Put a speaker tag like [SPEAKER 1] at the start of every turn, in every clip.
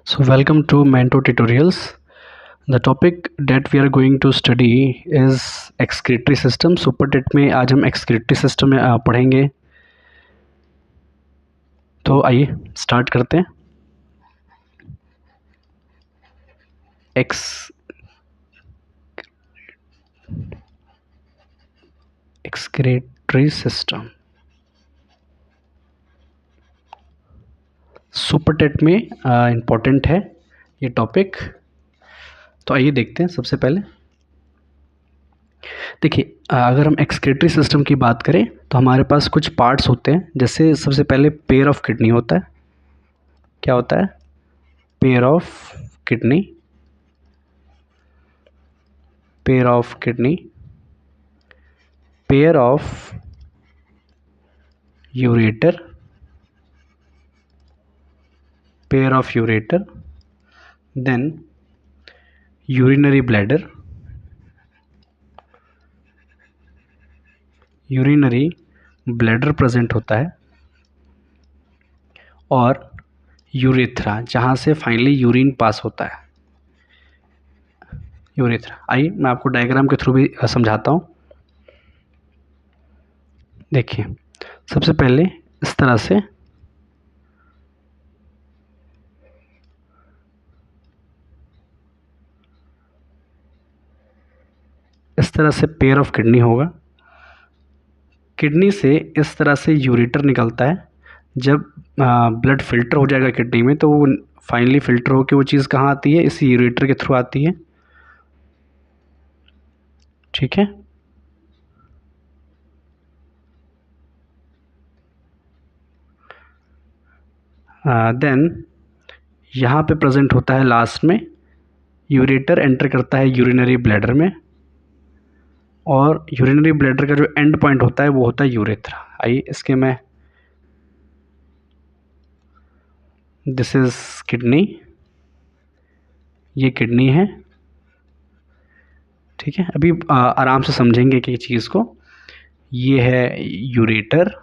[SPEAKER 1] So welcome to Mento Tutorials. The topic that we are going to study is excretory system. Super TET में आज हम excretory system में पढ़ेंगे। तो आइए स्टार्ट करते हैं। excretory system सुपरटेट में इम्पोर्टेंट है ये टॉपिक। तो आइए देखते हैं। सबसे पहले देखिए, अगर हम एक्सक्रीटरी सिस्टम की बात करें तो हमारे पास कुछ पार्ट्स होते हैं। जैसे सबसे पहले पेयर ऑफ किडनी होता है। क्या होता है? Pair of kidney, pair of kidney, pair of ureter, pair of ureter, then urinary bladder, urinary bladder present होता है, और यूरेथ्रा जहाँ से फाइनली यूरिन पास होता है, यूरेथ्रा। आइए मैं आपको डायग्राम के थ्रू भी समझाता हूँ। देखिए, सबसे पहले इस तरह से पेयर ऑफ किडनी होगा। किडनी से इस तरह से यूरेटर निकलता है। जब ब्लड फिल्टर हो जाएगा किडनी में तो वो फाइनली फिल्टर होकर वो चीज़ कहाँ आती है? इस यूरेटर के थ्रू आती है। ठीक है। देन यहाँ पे प्रेजेंट होता है लास्ट में, यूरेटर एंटर करता है यूरिनरी ब्लैडर में, और यूरिनरी ब्लैडर का जो एंड पॉइंट होता है वो होता है यूरेथ्रा। आइए इसके मैं, दिस इज किडनी, ये किडनी है। ठीक है, अभी आराम से समझेंगे कि चीज़ को। ये है यूरेटर,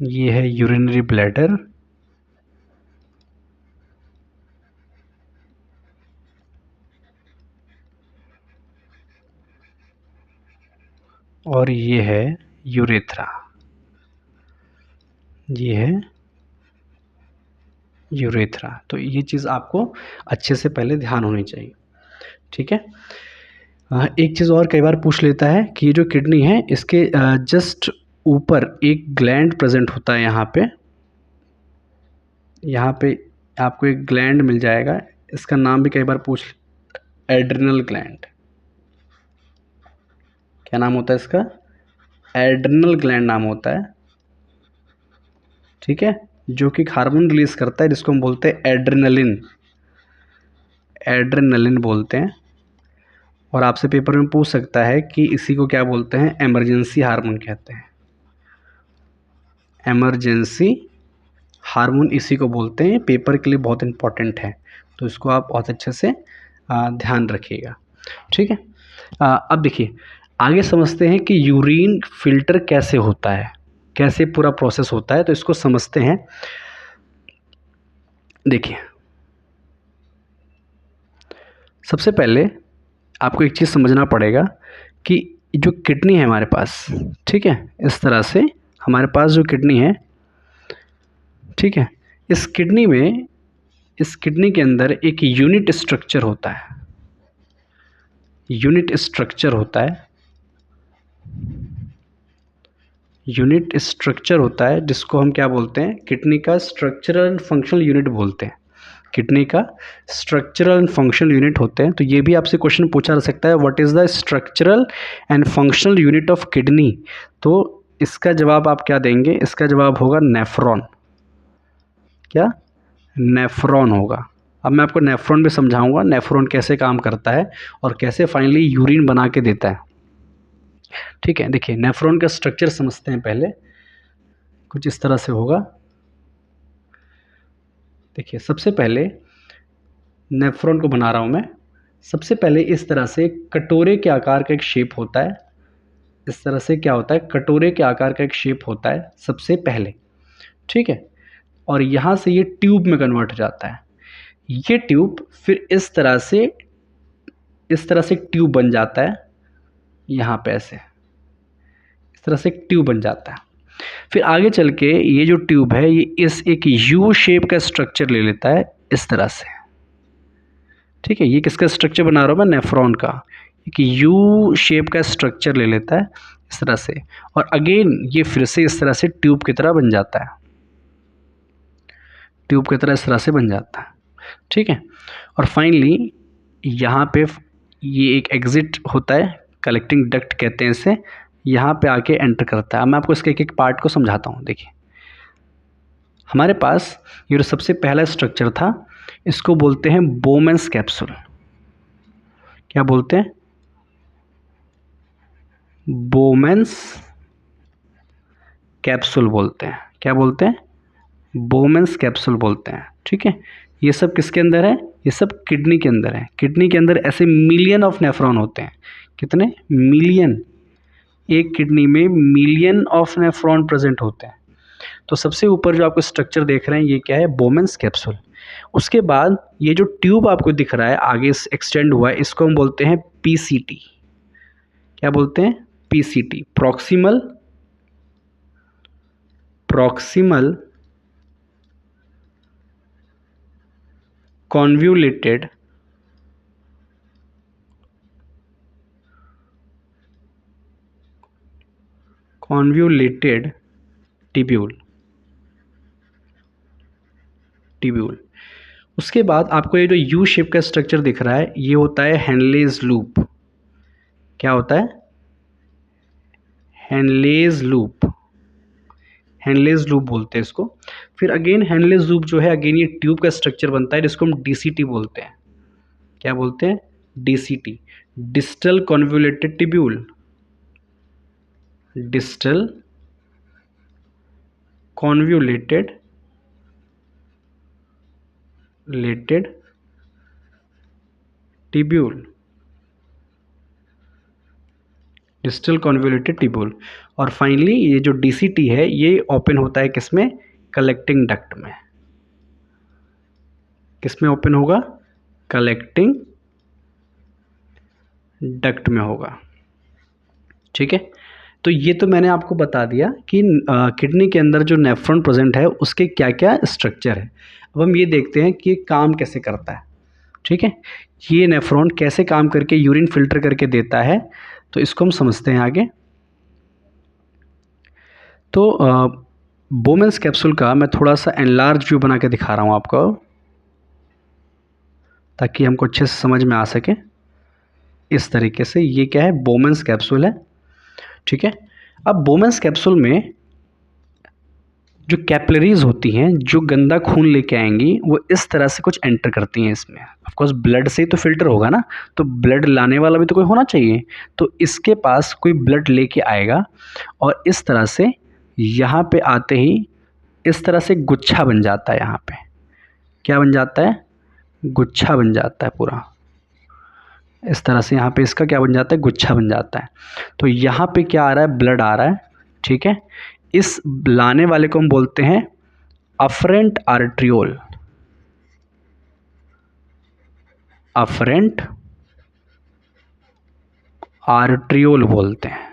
[SPEAKER 1] ये है यूरिनरी ब्लैडर, और ये है यूरेथ्रा, ये है यूरेथ्रा। तो ये चीज़ आपको अच्छे से पहले ध्यान होनी चाहिए। ठीक है। एक चीज़ और कई बार पूछ लेता है कि ये जो किडनी है इसके जस्ट ऊपर एक ग्लैंड प्रेजेंट होता है। यहाँ पे आपको एक ग्लैंड मिल जाएगा। इसका नाम भी कई बार पूछ, एड्रिनल ग्लैंड। क्या नाम होता है इसका? एड्रिनल ग्लैंड नाम होता है। ठीक है, जो कि हार्मोन रिलीज करता है जिसको हम बोलते हैं एड्रेनलिन, एड्रेनलिन बोलते हैं। और आपसे पेपर में पूछ सकता है कि इसी को क्या बोलते हैं? इमरजेंसी हार्मोन कहते हैं। इमरजेंसी हार्मोन इसी को बोलते हैं। पेपर के लिए बहुत इंपॉर्टेंट है, तो इसको आप बहुत अच्छे से ध्यान रखिएगा। ठीक है। अब देखिए, आगे समझते हैं कि यूरिन फिल्टर कैसे होता है, कैसे पूरा प्रोसेस होता है। तो इसको समझते हैं। देखिए, सबसे पहले आपको एक चीज़ समझना पड़ेगा कि जो किडनी है हमारे पास, ठीक है, इस तरह से हमारे पास जो किडनी है, ठीक है, इस किडनी के अंदर एक यूनिट स्ट्रक्चर होता है, यूनिट स्ट्रक्चर होता है, यूनिट स्ट्रक्चर होता है जिसको हम क्या बोलते हैं? किडनी का स्ट्रक्चरल एंड फंक्शनल यूनिट बोलते हैं। किडनी का स्ट्रक्चरल एंड फंक्शनल यूनिट होते हैं। तो ये भी आपसे क्वेश्चन पूछा जा सकता है, what is the structural and functional unit of kidney. तो इसका जवाब आप क्या देंगे? इसका जवाब होगा नेफ्रॉन। क्या? नेफ्रॉन होगा। अब मैं आपको नेफ्रॉन भी समझाऊंगा, नेफ्रॉन कैसे काम करता है और कैसे फाइनली यूरिन बना के देता है। ठीक है। देखिए, नेफ्रॉन का स्ट्रक्चर समझते हैं पहले। कुछ इस तरह से होगा। देखिए, सबसे पहले नेफ्रॉन को बना रहा हूँ मैं। सबसे पहले इस तरह से कटोरे के आकार का एक शेप होता है। इस तरह से क्या होता है? कटोरे के आकार का एक शेप होता है सबसे पहले। ठीक है, और यहाँ से ये ट्यूब में कन्वर्ट हो जाता है। ये ट्यूब फिर इस तरह से ट्यूब बन जाता है, यहाँ पे ऐसे इस तरह से ट्यूब बन जाता है। फिर आगे चल के ये जो ट्यूब है ये इस एक यू शेप का स्ट्रक्चर ले लेता है इस तरह से। ठीक है, ये किसका स्ट्रक्चर बना रहा हूँ मैं, नेफ्रॉन का। एक यू शेप का स्ट्रक्चर ले लेता है इस तरह से, और अगेन ये फिर से इस तरह से ट्यूब की तरह बन जाता है, ट्यूब की तरह इस तरह से बन जाता है। ठीक है, और फाइनली यहाँ पे ये एक एग्जिट होता है, कलेक्टिंग डक्ट कहते हैं इसे, यहाँ पे आके एंटर करता है। अब मैं आपको इसके एक एक पार्ट को समझाता हूँ। देखिए, हमारे पास ये जो सबसे पहला स्ट्रक्चर था इसको बोलते हैं बोमेंस कैप्सूल। क्या बोलते हैं, बोमेंस कैप्सूल बोलते हैं। क्या बोलते हैं, बोमेंस कैप्सूल बोलते हैं। ठीक है, ये सब किसके अंदर है, ये सब किडनी के अंदर है। किडनी के अंदर ऐसे मिलियन ऑफ नेफ्रॉन होते हैं। कितने, मिलियन, एक किडनी में मिलियन ऑफ नेफ्रॉन प्रेजेंट होते हैं। तो सबसे ऊपर जो आपको स्ट्रक्चर देख रहे हैं ये क्या है, बोमेंस कैप्सूल। उसके बाद ये जो ट्यूब आपको दिख रहा है आगे एक्सटेंड हुआ है, इसको हम बोलते हैं पीसीटी। क्या बोलते हैं, पीसीटी, प्रॉक्सिमल कॉन्व्यूलेटेड टिब्यूल। उसके बाद आपको ये जो यू शेप का स्ट्रक्चर दिख रहा है ये होता है हेनलेज लूप। क्या होता है, हेनलेज लूप बोलते हैं इसको। फिर अगेन हेनलेज लूप जो है, अगेन ये ट्यूब का स्ट्रक्चर बनता है जिसको हम डीसीटी बोलते हैं। क्या बोलते हैं, DCT, distal convoluted tubule. Distal convoluted tubule, distal convoluted tubule. और फाइनली ये जो डीसीटी है ये ओपन होता है किसमें, कलेक्टिंग डक्ट में। किसमें ओपन होगा, कलेक्टिंग डक्ट में होगा। ठीक है, तो ये तो मैंने आपको बता दिया कि किडनी के अंदर जो नेफ्रॉन प्रेजेंट है उसके क्या क्या स्ट्रक्चर है। अब हम ये देखते हैं कि काम कैसे करता है। ठीक है, ये नेफ्रॉन कैसे काम करके यूरिन फिल्टर करके देता है, तो इसको हम समझते हैं आगे। तो बोमेंस कैप्सूल का मैं थोड़ा सा एनलार्ज व्यू बना के दिखा रहा हूँ आपको, ताकि हमको अच्छे से समझ में आ सके। इस तरीके से ये क्या है, बोमेंस कैप्सूल है। ठीक है, अब बोमेंस कैप्सूल में जो कैपिलरीज होती हैं जो गंदा खून लेके आएंगी वो इस तरह से कुछ एंटर करती हैं इसमें। ऑफ कोर्स ब्लड से ही तो फिल्टर होगा ना, तो ब्लड लाने वाला भी तो कोई होना चाहिए। तो इसके पास कोई ब्लड लेके आएगा और इस तरह से यहाँ पे आते ही इस तरह से गुच्छा बन जाता है। यहाँ पे क्या बन जाता है, गुच्छा बन जाता है पूरा इस तरह से। यहाँ पे इसका क्या बन जाता है, गुच्छा बन जाता है। तो यहाँ पे क्या आ रहा है, ब्लड आ रहा है। ठीक है, इस लाने वाले को हम बोलते हैं अफरेंट आर्ट्रियोल। अफरेंट आर्ट्रियोल बोलते हैं।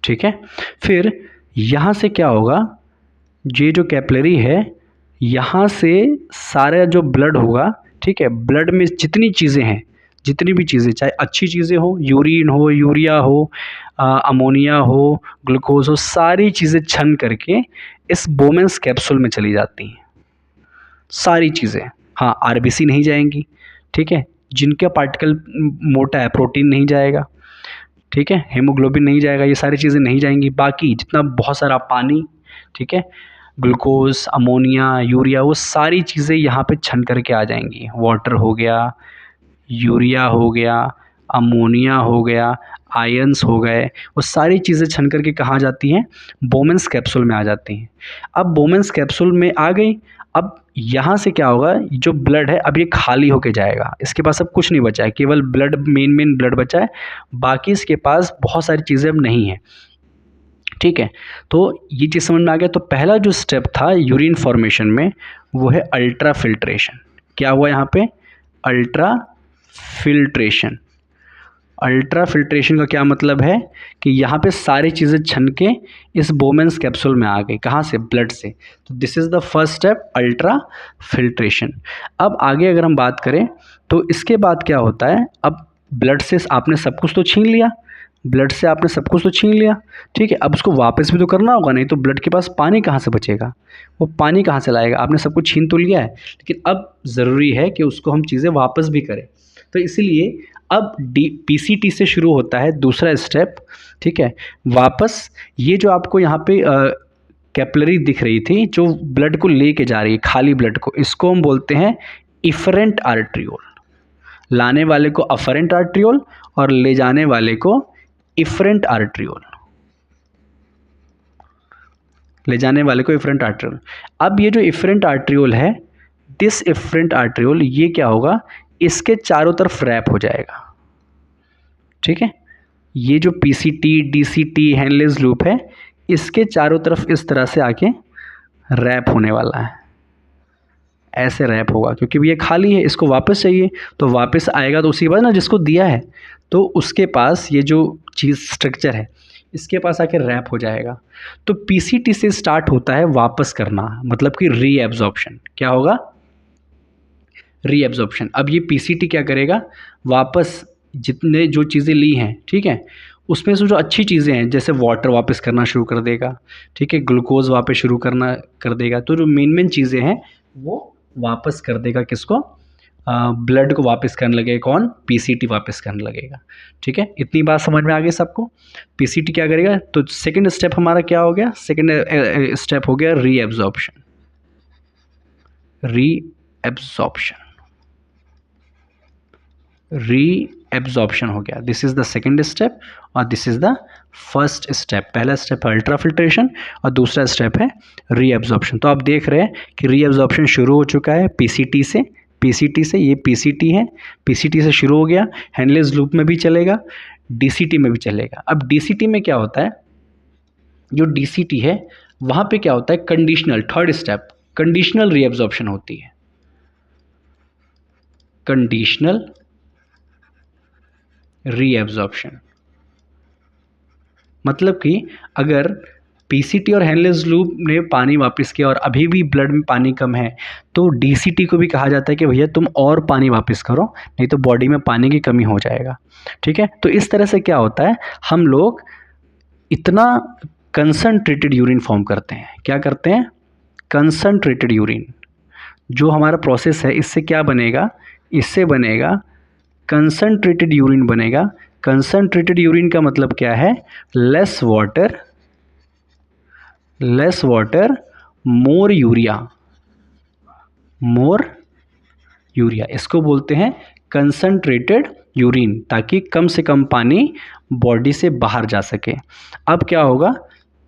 [SPEAKER 1] ठीक है, फिर यहाँ से क्या होगा, ये जो कैपिलरी है यहाँ से सारा जो ब्लड होगा, ठीक है, ब्लड में जितनी चीज़ें हैं, जितनी भी चीज़ें, चाहे अच्छी चीज़ें हो, यूरिन हो, यूरिया हो, अमोनिया हो, ग्लूकोज हो, सारी चीज़ें छन करके इस बोमेंस कैप्सूल में चली जाती हैं, सारी चीज़ें। हाँ, आरबीसी नहीं जाएंगी। ठीक है, जिनका पार्टिकल मोटा है, प्रोटीन नहीं जाएगा। ठीक है, हेमोग्लोबिन नहीं जाएगा, ये सारी चीज़ें नहीं जाएंगी। बाकी जितना बहुत सारा पानी, ठीक है, ग्लूकोज, अमोनिया, यूरिया, वो सारी चीज़ें यहाँ पे छन करके आ जाएंगी। वाटर हो गया, यूरिया हो गया, अमोनिया हो गया, आयंस हो गए, वो सारी चीज़ें छन करके कहाँ जाती हैं, बोमेंस कैप्सूल में आ जाती हैं। अब बोमेंस कैप्सूल में आ गई, अब यहाँ से क्या होगा, जो ब्लड है अब ये खाली होके जाएगा, इसके पास अब कुछ नहीं बचा है, केवल ब्लड, मेन ब्लड बचा है। बाकी इसके पास बहुत सारी चीज़ें अब नहीं है। ठीक है, तो ये चीज़ समझ में आ गया। तो पहला जो स्टेप था यूरिन फॉर्मेशन में वो है अल्ट्रा फिल्ट्रेशन। क्या हुआ यहाँ पे? Ultra filtration. अल्ट्रा फिल्ट्रेशन का क्या मतलब है कि यहाँ पे सारी चीज़ें छन के इस बोमेंस कैप्सूल में आ गई। कहाँ से? ब्लड से। तो this is the first step, ultra filtration. अब आगे अगर हम बात करें तो इसके बाद क्या होता है, अब ब्लड से आपने सब कुछ तो छीन लिया, ब्लड से आपने सब कुछ तो छीन लिया, ठीक है, अब उसको वापस भी तो करना होगा, नहीं तो ब्लड के पास पानी कहाँ से बचेगा, वो पानी कहाँ से लाएगा? आपने सब कुछ छीन तो लिया है, लेकिन अब ज़रूरी है कि उसको हम चीज़ें वापस भी करें। तो इसीलिए अब पीसीटी से शुरू होता है दूसरा स्टेप, ठीक है। वापस ये जो आपको यहाँ पे कैपिलरी दिख रही थी जो ब्लड को लेके जा रही है, खाली ब्लड को, इसको हम बोलते हैं इफरेंट आर्ट्रियोल। लाने वाले को अफरेंट आर्ट्रियोल और ले जाने वाले को इफरेंट आर्ट्रियोल, ले जाने वाले को इफरेंट आर्ट्रियोल। अब ये जो इफरेंट आर्ट्रियोल है, दिस इफरेंट आर्ट्रियोल, ये क्या होगा, इसके चारों तरफ रैप हो जाएगा, ठीक है। ये जो पीसीटी, डीसीटी, हेनलेस लूप है, इसके चारों तरफ इस तरह से आके रैप होने वाला है, ऐसे रैप होगा, क्योंकि ये खाली है, इसको वापस चाहिए, तो वापस आएगा तो उसी के बाद ना जिसको दिया है तो उसके पास ये जो चीज़ स्ट्रक्चर है इसके पास आके रैप हो जाएगा। तो पीसीटी से स्टार्ट होता है वापस करना, मतलब कि रीएब्जॉर्प्शन। क्या होगा? रीएब्जॉर्प्शन। अब ये पीसीटी क्या करेगा, वापस जितने जो चीज़ें ली हैं, ठीक है, उसमें से जो अच्छी चीज़ें हैं जैसे वाटर वापस करना शुरू कर देगा, ठीक है, ग्लूकोज वापस शुरू करना कर देगा। तो जो मेन चीज़ें हैं वो वापस कर देगा किसको? ब्लड को वापस करने लगेगा। कौन? पीसीटी वापस करने लगेगा, ठीक है। इतनी बात समझ में आ गई सबको? पीसीटी क्या करेगा? तो सेकंड स्टेप हमारा क्या हो गया? सेकंड स्टेप हो गया रीएब्जॉर्प्शन। रीएब्जॉर्प्शन, रीएब्जॉर्प्शन हो गया। This is the second step और this is the first step. पहला स्टेप है अल्ट्रा फिल्ट्रेशन और दूसरा स्टेप है रीएब्जॉर्प्शन। तो आप देख रहे हैं कि रीएब्जॉर्प्शन शुरू हो चुका है पीसीटी से। पीसीटी से, ये पीसीटी है, पीसीटी से शुरू हो गया, हेनलेस लूप में भी चलेगा, डीसीटी में भी चलेगा। अब डीसीटी में क्या होता है, जो डीसीटी है वहाँ पे क्या होता है, conditional, third step, conditional reabsorption होती है। कंडीशनल रीएब्जॉर्प्शन मतलब कि अगर पीसीटी और हेनलेस लूप ने पानी वापस किया और अभी भी ब्लड में पानी कम है तो डीसीटी को भी कहा जाता है कि भैया तुम और पानी वापस करो, नहीं तो बॉडी में पानी की कमी हो जाएगा, ठीक है। तो इस तरह से क्या होता है, हम लोग इतना कंसनट्रेटेड यूरिन फॉर्म करते हैं। क्या करते हैं? Concentrated urine. जो हमारा प्रोसेस है इससे क्या बनेगा, इससे बनेगा कंसनट्रेटेड यूरिन बनेगा। कंसनट्रेटेड यूरिन का मतलब क्या है? लेस वाटर, लेस वाटर, मोर यूरिया, मोर यूरिया, इसको बोलते हैं कंसनट्रेटेड यूरिन, ताकि कम से कम पानी बॉडी से बाहर जा सके। अब क्या होगा,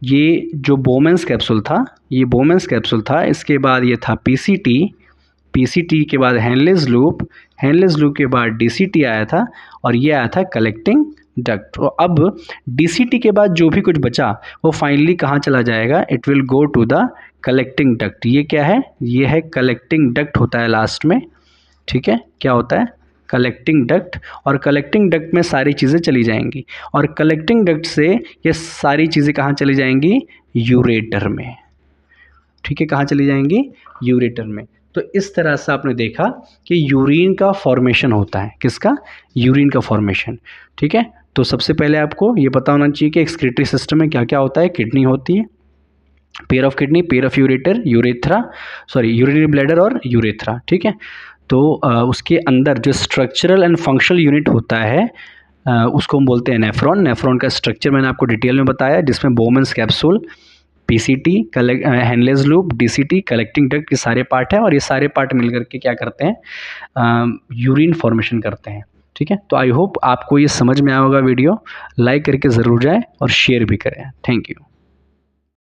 [SPEAKER 1] ये जो बोमेंस कैप्सूल था, ये बोमेंस कैप्सूल था, इसके बाद ये था पीसीटी, पीसीटी के बाद हेनलेस लूप, हेनलेस लूप के बाद डीसीटी आया था और ये आया था कलेक्टिंग डक्ट। तो अब डीसीटी के बाद जो भी कुछ बचा वो फाइनली कहाँ चला जाएगा? It will go to the collecting duct. ये क्या है? ये है कलेक्टिंग डक्ट होता है लास्ट में, ठीक है। क्या होता है? Collecting duct. और कलेक्टिंग डक्ट में सारी चीज़ें चली जाएंगी और कलेक्टिंग डक्ट से ये सारी चीज़ें कहाँ चली जाएंगी? यूरेटर में, ठीक है। कहाँ चली जाएंगी? यूरेटर में। तो इस तरह से आपने देखा कि यूरिन का फॉर्मेशन होता है। किसका? यूरिन का फॉर्मेशन, ठीक है। तो सबसे पहले आपको ये पता होना चाहिए कि एक्सक्रीटरी सिस्टम में क्या क्या होता है। किडनी होती है, pair of kidney, pair of ureter, urethra, sorry urinary bladder और यूरेथ्रा, ठीक है। तो उसके अंदर जो स्ट्रक्चरल एंड फंक्शनल यूनिट होता है उसको हम बोलते हैं नेफ्रॉन। नेफ्रॉन का स्ट्रक्चर मैंने आपको डिटेल में बताया, जिसमें बोमेंस capsule, PCT, Henle's loop, DCT, collecting duct, ये सारे पार्ट हैं और ये सारे पार्ट मिलकर के क्या करते हैं? यूरिन फॉर्मेशन करते हैं, ठीक है। तो आई होप आपको ये समझ में आया होगा वीडियो। लाइक करके ज़रूर जाएं और शेयर भी करें। Thank you.